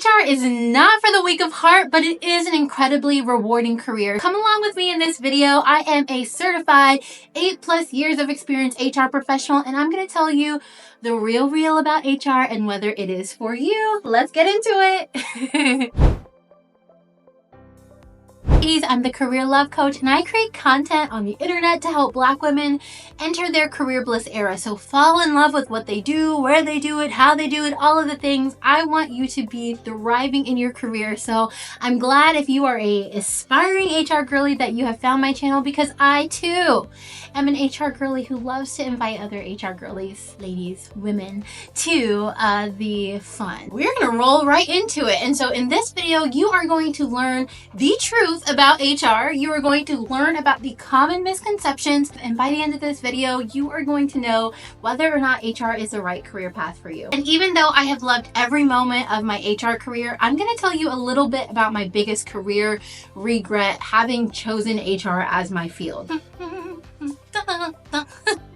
HR is not for the weak of heart, but it is an incredibly rewarding career. Come along with me in this video. I am a certified 8+ years of experience HR professional, and I'm going to tell you the real about HR and whether it is for you. Let's get into it. I'm the Career Love Coach, and I create content on the internet to help Black women enter their career bliss era. So fall in love with what they do, where they do it, how they do it, all of the things. I want you to be thriving in your career. So I'm glad if you are a aspiring HR girly that you have found my channel, because I too am an HR girly who loves to invite other HR girlies, ladies, women to the fun. We're gonna roll right into it. And so in this video, you are going to learn the truth about HR. You are going to learn about the common misconceptions, and by the end of this video, you are going to know whether or not HR is the right career path for you. And even though I have loved every moment of my HR career, I'm going to tell you a little bit about my biggest career regret, having chosen HR as my field.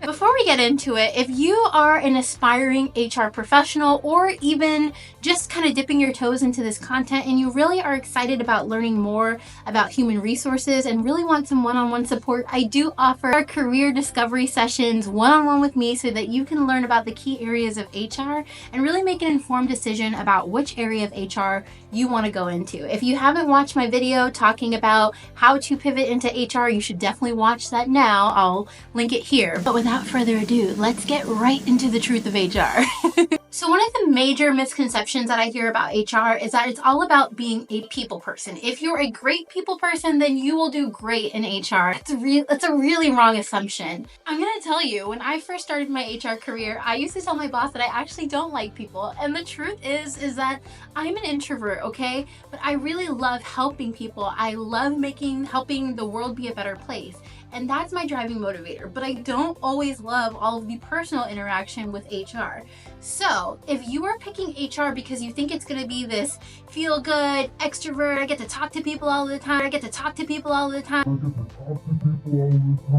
Before we get into it, if you are an aspiring HR professional, or even just kind of dipping your toes into this content and you really are excited about learning more about human resources and really want some one-on-one support, I do offer career discovery sessions one-on-one with me so that you can learn about the key areas of HR and really make an informed decision about which area of HR you want to go into. If you haven't watched my video talking about how to pivot into HR, you should definitely watch that now. I'll link it here. But without further ado, let's get right into the truth of HR. So one of the major misconceptions that I hear about HR is that it's all about being a people person. If you're a great people person, then you will do great in HR. It's a really wrong assumption. I'm gonna tell you, when I first started my HR career, I used to tell my boss that I actually don't like people. And the truth is that I'm an introvert, okay? But I really love helping people. I love helping the world be a better place. And that's my driving motivator, but I don't always love all of the personal interaction with HR. So if you are picking HR because you think it's gonna be this feel-good extrovert, I get to talk to people all the time,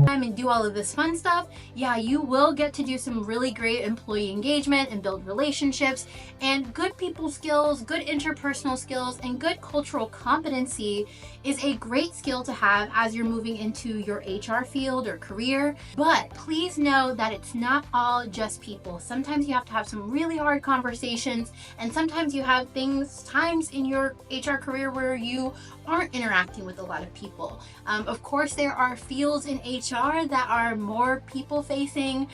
and do all of this fun stuff, yeah, you will get to do some really great employee engagement and build relationships, and good people skills, good interpersonal skills, and good cultural competency is a great skill to have as you're moving into your HR field or career. But please know that it's not all just people. Sometimes you have to have some really hard conversations, and sometimes you have times in your HR career where you aren't interacting with a lot of people. Of course, there are fields in HR that are more people facing,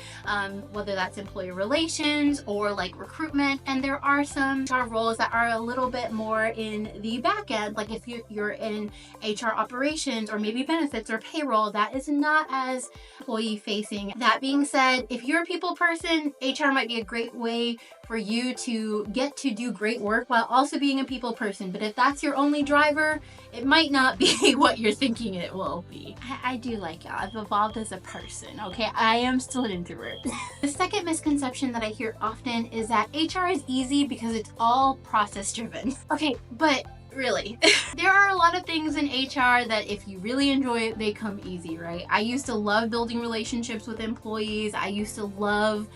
whether that's employee relations or like recruitment, and there are some HR roles that are a little bit more in the back end, like if you're in HR operations or maybe benefits or payroll, that is not as employee facing. That being said, if you're a people person, HR might be a great way for you to get to do great work while also being a people person. But if that's your only driver, it might not be what you're thinking it will be. I do like y'all. I've evolved as a person, okay? I am still an introvert. The second misconception that I hear often is that HR is easy because it's all process driven. Okay, but really, there are a lot of things in HR that if you really enjoy it, they come easy, right? I used to love building relationships with employees. I used to love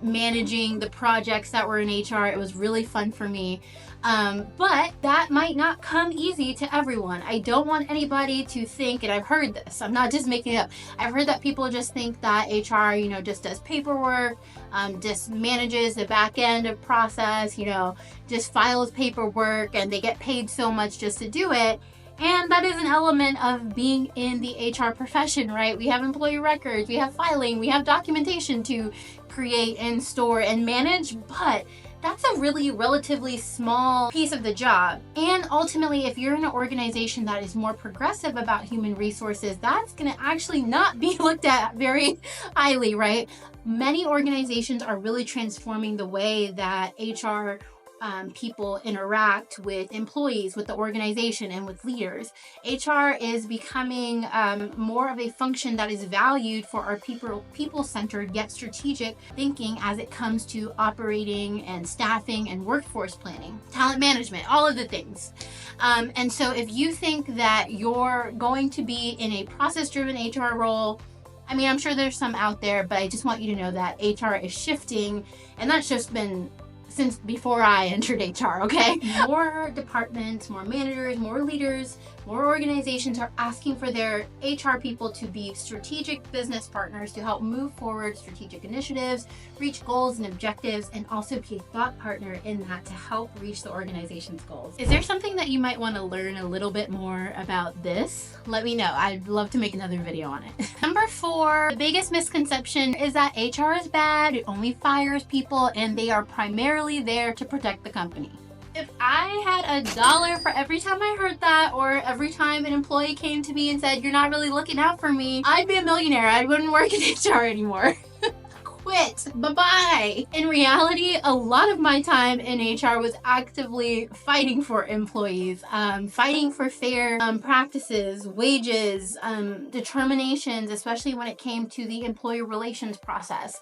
managing the projects that were in HR. It was really fun for me. But that might not come easy to everyone. I don't want anybody to think, and I've heard this, I'm not just making it up, I've heard that people just think that HR, just does paperwork, just manages the back end of process, just files paperwork, and they get paid so much just to do it. And that is an element of being in the HR profession, right? We have employee records, we have filing, we have documentation to create and store and manage, but that's a really relatively small piece of the job. And ultimately, if you're in an organization that is more progressive about human resources, that's gonna actually not be looked at very highly, right? Many organizations are really transforming the way that HR people interact with employees, with the organization, and with leaders. HR is becoming more of a function that is valued for our people-centered yet strategic thinking as it comes to operating and staffing and workforce planning, talent management, all of the things. And so if you think that you're going to be in a process-driven HR role, I mean, I'm sure there's some out there, but I just want you to know that HR is shifting, and that's just been since before I entered HR, okay? More departments, more managers, more leaders, more organizations are asking for their HR people to be strategic business partners to help move forward strategic initiatives, reach goals and objectives, and also be a thought partner in that to help reach the organization's goals. Is there something that you might want to learn a little bit more about this? Let me know. I'd love to make another video on it. Number 4, the biggest misconception is that HR is bad, it only fires people, and they are primarily there to protect the company. If I had $1 for every time I heard that, or every time an employee came to me and said, "You're not really looking out for me," I'd be a millionaire. I wouldn't work in HR anymore. Quit. Bye-bye. In reality, a lot of my time in HR was actively fighting for employees, fighting for fair practices, wages, determinations, especially when it came to the employee relations process.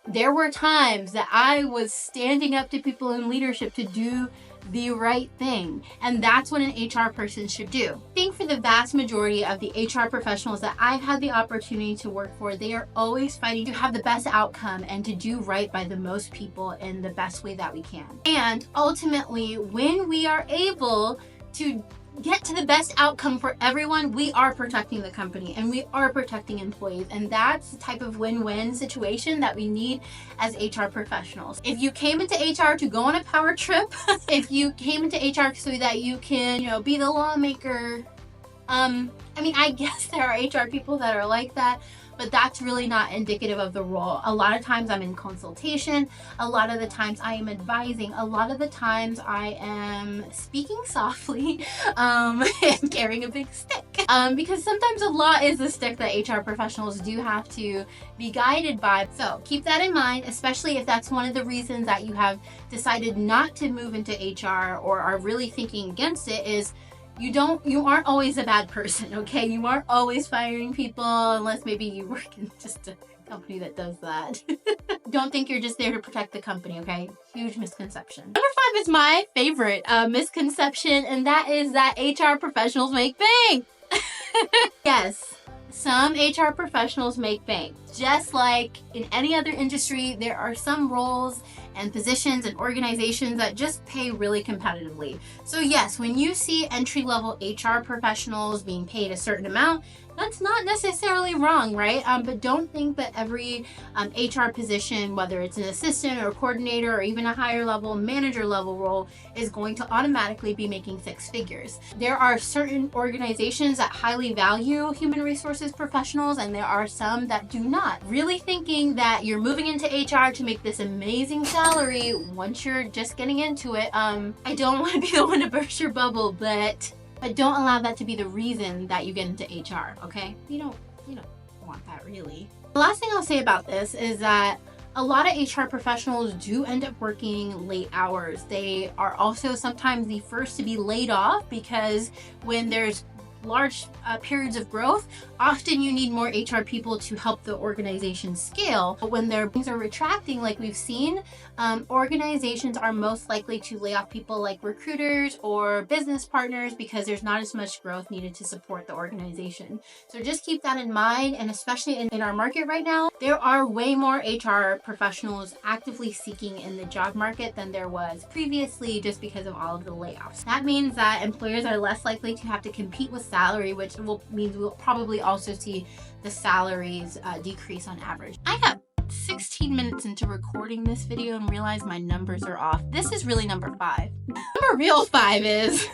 There were times that I was standing up to people in leadership to do the right thing, and that's what an HR person should do. I think for the vast majority of the HR professionals that I've had the opportunity to work for, they are always fighting to have the best outcome and to do right by the most people in the best way that we can. And ultimately, when we are able to get to the best outcome for everyone, we are protecting the company and we are protecting employees, and that's the type of win-win situation that we need as HR professionals. If you came into HR to go on a power trip, if you came into HR so that you can, be the lawmaker, I guess there are HR people that are like that, but that's really not indicative of the role. A lot of times I'm in consultation, a lot of the times I am advising, a lot of the times I am speaking softly and carrying a big stick. Because sometimes a law is the stick that HR professionals do have to be guided by. So keep that in mind, especially if that's one of the reasons that you have decided not to move into HR or are really thinking against it, is you aren't always a bad person, okay? You aren't always firing people, unless maybe you work in just a company that does that. Don't think you're just there to protect the company, okay? Huge misconception. Number 5 is my favorite misconception, and that is that HR professionals make bank. Yes, some HR professionals make bank. Just like in any other industry, there are some roles and positions and organizations that just pay really competitively. So yes, when you see entry-level HR professionals being paid a certain amount, that's not necessarily wrong, right? But don't think that every HR position, whether it's an assistant or a coordinator or even a higher level manager level role, is going to automatically be making 6 figures. There are certain organizations that highly value human resources professionals, and there are some that do not. Really thinking that you're moving into HR to make this amazing salary once you're just getting into it. I don't want to be the one to burst your bubble, but don't allow that to be the reason that you get into HR, okay? You don't want that, really. The last thing I'll say about this is that a lot of HR professionals do end up working late hours. They are also sometimes the first to be laid off, because when there's large periods of growth, often you need more HR people to help the organization scale. But when their things are retracting, like we've seen, organizations are most likely to lay off people like recruiters or business partners, because there's not as much growth needed to support the organization. So just keep that in mind, and especially in our market right now, there are way more HR professionals actively seeking in the job market than there was previously, just because of all of the layoffs. That means that employers are less likely to have to compete with salary, which means we'll probably also see the salaries decrease on average. I got 16 minutes into recording this video and realized my numbers are off. This is really number 5. Number real 5 is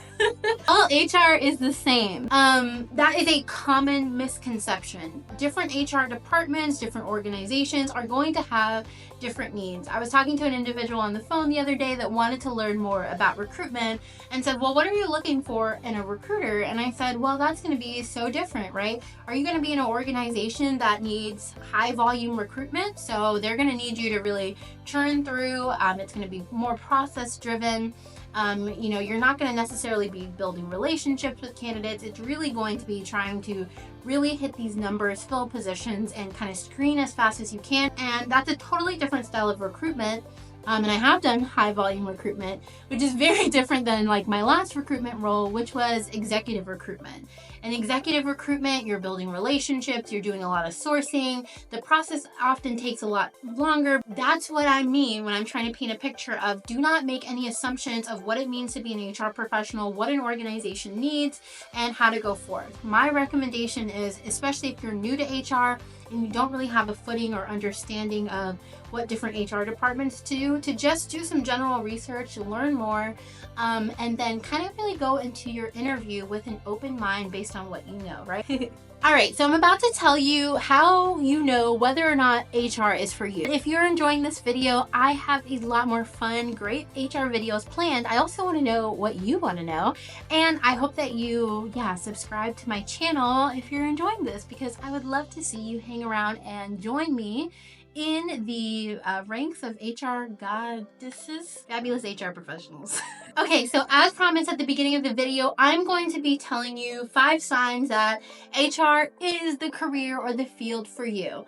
all HR is the same. That is a common misconception. Different HR departments, different organizations are going to have different needs. I was talking to an individual on the phone the other day that wanted to learn more about recruitment and said, "Well, what are you looking for in a recruiter?" And I said, "Well, that's going to be so different, right? Are you going to be in an organization that needs high volume recruitment? So they're going to need you to really churn through. It's going to be more process driven. You're not going to necessarily be building relationships with candidates. It's really going to be trying to really hit these numbers, fill positions, and kind of screen as fast as you can." And that's a totally different style of recruitment And I have done high volume recruitment, which is very different than like my last recruitment role, which was executive recruitment. In executive recruitment, you're building relationships, you're doing a lot of sourcing. The process often takes a lot longer. That's what I mean when I'm trying to paint a picture of do not make any assumptions of what it means to be an HR professional, what an organization needs, and how to go forth. My recommendation is, especially if you're new to HR and you don't really have a footing or understanding of what different HR departments do, to just do some general research, learn more, and then kind of really go into your interview with an open mind based on what you know, right? All right, so I'm about to tell you how you know whether or not HR is for you. If you're enjoying this video, I have a lot more fun, great HR videos planned. I also want to know what you want to know, and I hope that you, subscribe to my channel if you're enjoying this, because I would love to see you hang around and join me in the ranks of HR goddesses, fabulous HR professionals. Okay, so as promised at the beginning of the video, I'm going to be telling you 5 signs that HR is the career or the field for you.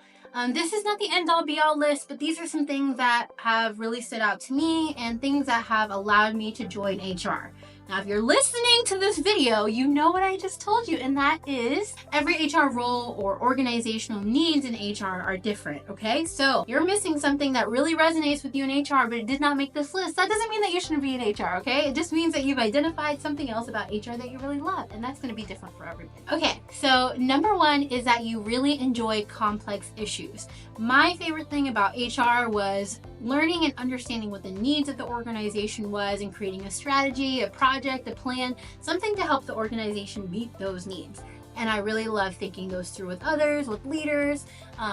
This is not the end-all be-all list, but these are some things that have really stood out to me and things that have allowed me to join HR. Now, if you're listening to this video, you know what I just told you, and that is every HR role or organizational needs in HR are different, okay? So you're missing something that really resonates with you in HR, but it did not make this list. That doesn't mean that you shouldn't be in HR, okay? It just means that you've identified something else about HR that you really love, and that's gonna be different for everybody. Okay, so number 1 is that you really enjoy complex issues. My favorite thing about HR was learning and understanding what the needs of the organization was and creating a strategy, a project, a plan, something to help the organization meet those needs. And I really love thinking those through with others, with leaders,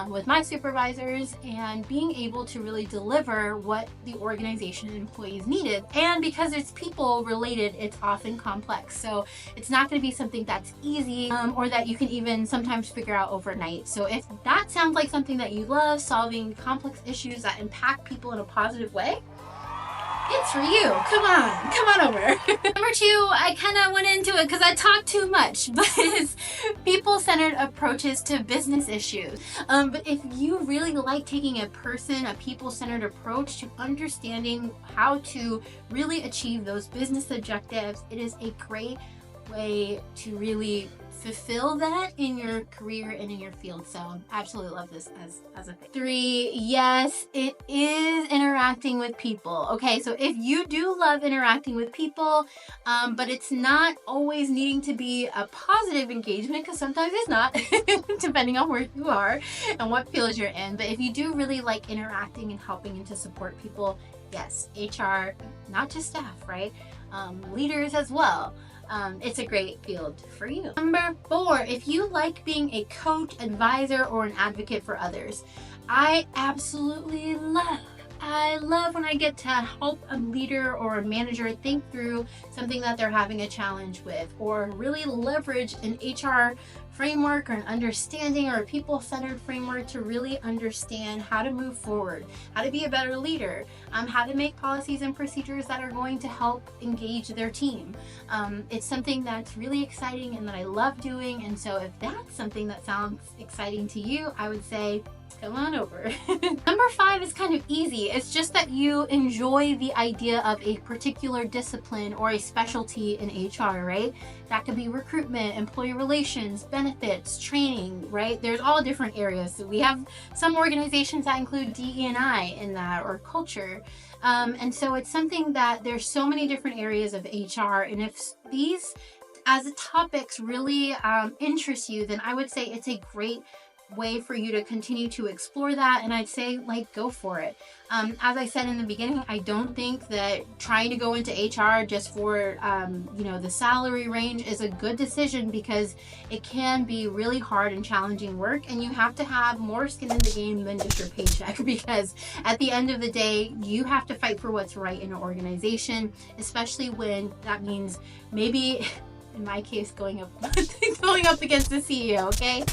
with my supervisors, and being able to really deliver what the organization and employees needed. And because it's people related, it's often complex. So it's not going to be something that's easy or that you can even sometimes figure out overnight. So if that sounds like something that you love, solving complex issues that impact people in a positive way, it's for you. Come on over. Number 2, I kind of went into it because I talked too much, but it's people-centered approaches to business issues. But if you really like taking a people-centered approach to understanding how to really achieve those business objectives, it is a great way to really fulfill that in your career and in your field. So absolutely love this as a thing. 3, yes, it is interacting with people. Okay, so if you do love interacting with people, but it's not always needing to be a positive engagement, because sometimes it's not, depending on where you are and what field you're in. But if you do really like interacting and helping and to support people, yes, HR, not just staff, right? Leaders as well. It's a great field for you. Number 4, if you like being a coach, advisor, or an advocate for others, I absolutely love when I get to help a leader or a manager think through something that they're having a challenge with, or really leverage an HR framework or an understanding or a people-centered framework to really understand how to move forward, how to be a better leader, how to make policies and procedures that are going to help engage their team. It's something that's really exciting and that I love doing, and so if that's something that sounds exciting to you, I would say come on over. Number 5 is kind of easy. It's just that you enjoy the idea of a particular discipline or a specialty in HR, right? That could be recruitment, employee relations, benefits, training, right? There's all different areas. So we have some organizations that include DE&I in that, or culture. And so it's something that there's so many different areas of HR. And if these as topics really interest you, then I would say it's a great way for you to continue to explore that, and I'd say go for it. As I said in the beginning, I don't think that trying to go into HR just for the salary range is a good decision, because it can be really hard and challenging work, and you have to have more skin in the game than just your paycheck, because at the end of the day you have to fight for what's right in an organization, especially when that means maybe in my case going up against the CEO, okay?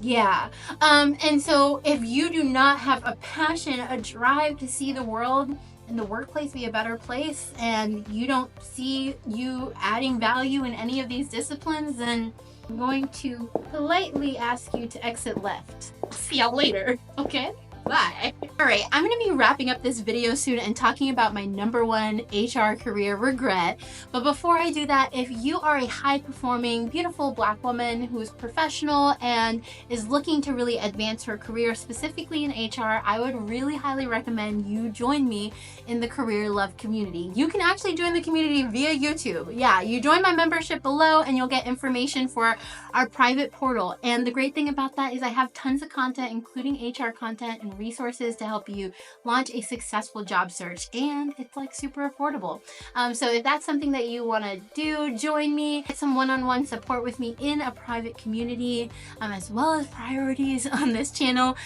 Yeah. And so if you do not have a passion, a drive to see the world and the workplace be a better place, and you don't see you adding value in any of these disciplines, then I'm going to politely ask you to exit left. See y'all later, okay? Bye. All right, I'm gonna be wrapping up this video soon and talking about my #1 HR career regret. But before I do that, if you are a high-performing, beautiful Black woman who's professional and is looking to really advance her career, specifically in HR, I would really highly recommend you join me in the Career Love community. You can actually join the community via YouTube. Yeah, you join my membership below and you'll get information for our private portal. And the great thing about that is I have tons of content, including HR content and resources to help you launch a successful job search. And it's like super affordable. So if that's something that you want to do, join me, get some one-on-one support with me in a private community, as well as priorities on this channel.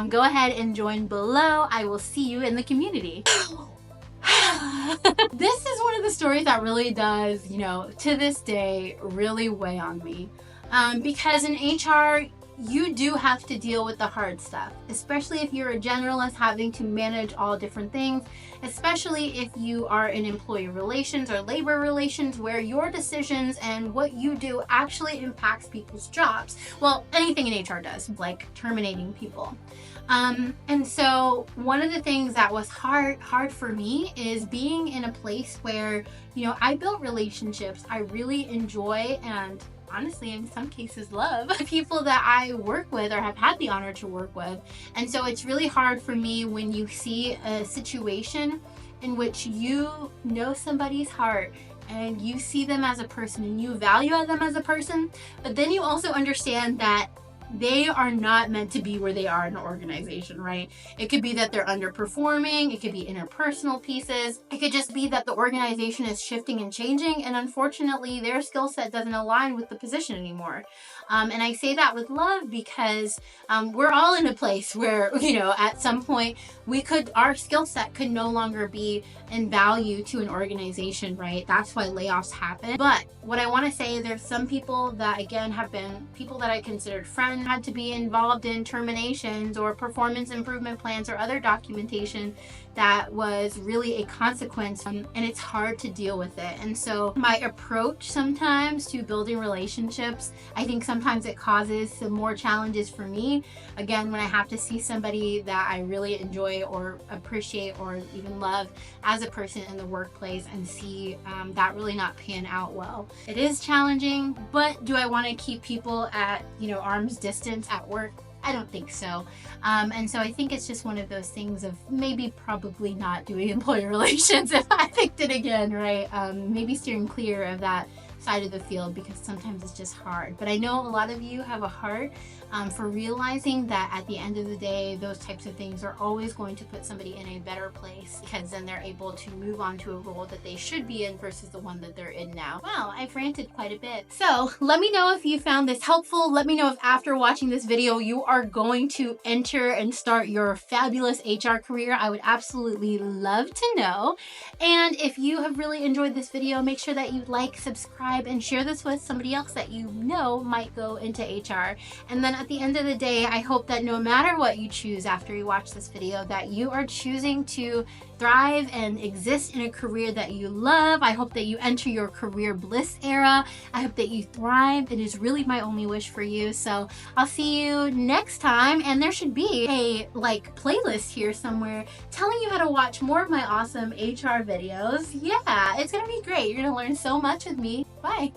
Go ahead and join below. I will see you in the community. This is one of the stories that really does, to this day, really weigh on me. Because in HR, you do have to deal with the hard stuff, especially if you're a generalist having to manage all different things, especially if you are in employee relations or labor relations where your decisions and what you do actually impacts people's jobs. Well, anything in HR does, like terminating people. And so one of the things that was hard for me is being in a place where, I built relationships I really enjoy and honestly, in some cases, love the people that I work with or have had the honor to work with. And so it's really hard for me when you see a situation in which you know somebody's heart and you see them as a person and you value them as a person, but then you also understand that they are not meant to be where they are in an organization, right? It could be that they're underperforming. It could be interpersonal pieces. It could just be that the organization is shifting and changing, and unfortunately, their skill set doesn't align with the position anymore. And I say that with love because we're all in a place where, at some point, our skill set could no longer be in value to an organization, right? That's why layoffs happen. But what I want to say, there's some people that, again, have been people that I considered friends, had to be involved in terminations or performance improvement plans or other documentation that was really a consequence, and it's hard to deal with it. And so my approach sometimes to building relationships, I think sometimes it causes some more challenges for me. Again, when I have to see somebody that I really enjoy or appreciate or even love as a person in the workplace and see that really not pan out well. It is challenging, but do I want to keep people at, arm's distance at work? I don't think so. And so I think it's just one of those things of maybe probably not doing employee relations if I picked it again, right? Maybe steering clear of that side of the field because sometimes it's just hard. But I know a lot of you have a heart for realizing that at the end of the day, those types of things are always going to put somebody in a better place because then they're able to move on to a role that they should be in versus the one that they're in now. Wow, I've ranted quite a bit. So let me know if you found this helpful. Let me know if after watching this video, you are going to enter and start your fabulous HR career. I would absolutely love to know. And if you have really enjoyed this video, make sure that you like, subscribe, and share this with somebody else that you know might go into HR. And then at the end of the day, I hope that no matter what you choose after you watch this video, that you are choosing to thrive and exist in a career that you love. I hope that you enter your career bliss era. I hope that you thrive. It is really my only wish for you. So I'll see you next time. And there should be a playlist here somewhere telling you how to watch more of my awesome HR videos. Yeah, it's gonna be great. You're gonna learn so much with me. Bye.